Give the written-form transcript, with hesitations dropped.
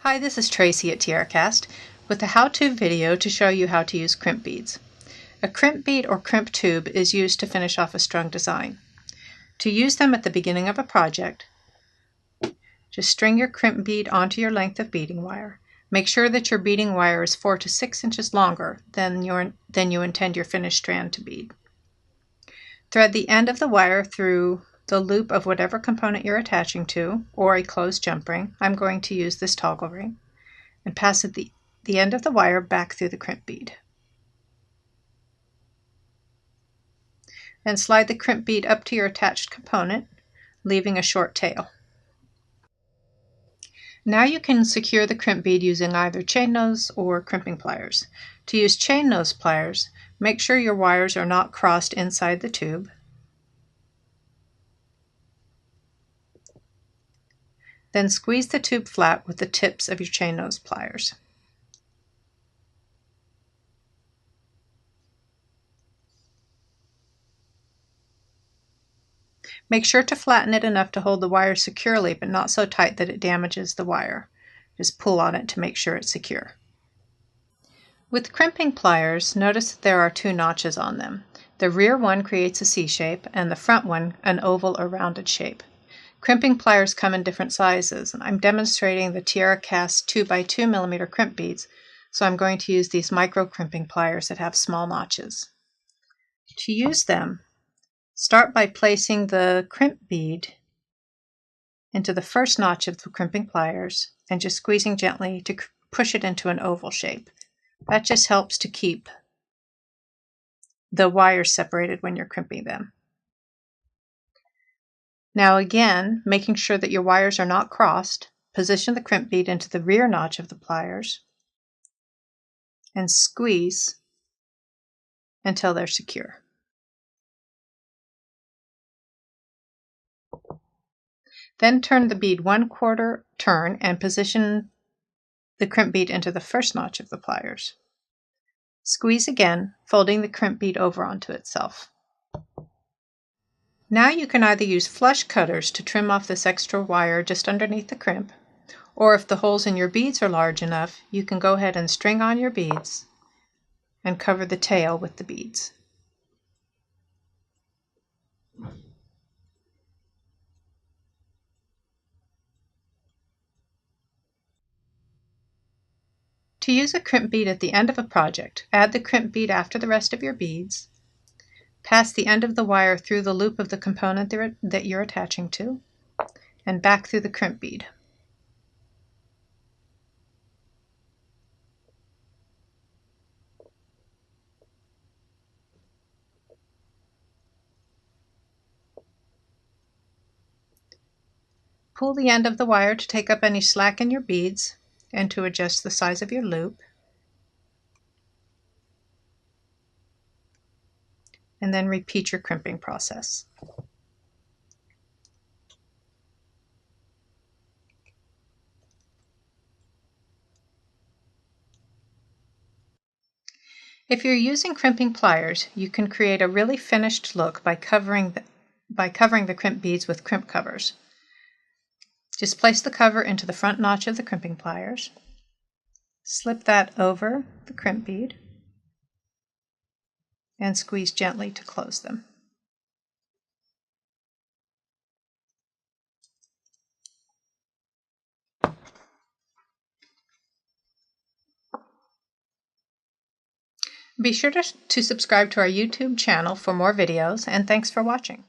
Hi, this is Tracy at TierraCast with a how-to video to show you how to use crimp beads. A crimp bead or crimp tube is used to finish off a strung design. To use them at the beginning of a project, just string your crimp bead onto your length of beading wire. Make sure that your beading wire is 4 to 6 inches longer than you intend your finished strand to bead. Thread the end of the wire through the loop of whatever component you're attaching to, or a closed jump ring. I'm going to use this toggle ring, and pass the end of the wire back through the crimp bead. Then slide the crimp bead up to your attached component, leaving a short tail. Now you can secure the crimp bead using either chain nose or crimping pliers. To use chain nose pliers, make sure your wires are not crossed inside the tube. Then squeeze the tube flat with the tips of your chain nose pliers. Make sure to flatten it enough to hold the wire securely, but not so tight that it damages the wire. Just pull on it to make sure it's secure. With crimping pliers, notice that there are 2 notches on them. The rear one creates a C shape, and the front one an oval or rounded shape. Crimping pliers come in different sizes, and I'm demonstrating the TierraCast 2x2mm crimp beads, so I'm going to use these micro crimping pliers that have small notches. To use them, start by placing the crimp bead into the first notch of the crimping pliers and just squeezing gently to push it into an oval shape. That just helps to keep the wires separated when you're crimping them. Now again, making sure that your wires are not crossed, position the crimp bead into the rear notch of the pliers and squeeze until they're secure. Then turn the bead 1/4 turn and position the crimp bead into the first notch of the pliers. Squeeze again, folding the crimp bead over onto itself. Now you can either use flush cutters to trim off this extra wire just underneath the crimp, or if the holes in your beads are large enough, you can go ahead and string on your beads and cover the tail with the beads. To use a crimp bead at the end of a project, add the crimp bead after the rest of your beads, pass the end of the wire through the loop of the component that you're attaching to, and back through the crimp bead. Pull the end of the wire to take up any slack in your beads and to adjust the size of your loop. And then repeat your crimping process. If you're using crimping pliers, you can create a really finished look by covering the crimp beads with crimp covers. Just place the cover into the front notch of the crimping pliers, slip that over the crimp bead, and squeeze gently to close them. Be sure to subscribe to our YouTube channel for more videos, and thanks for watching.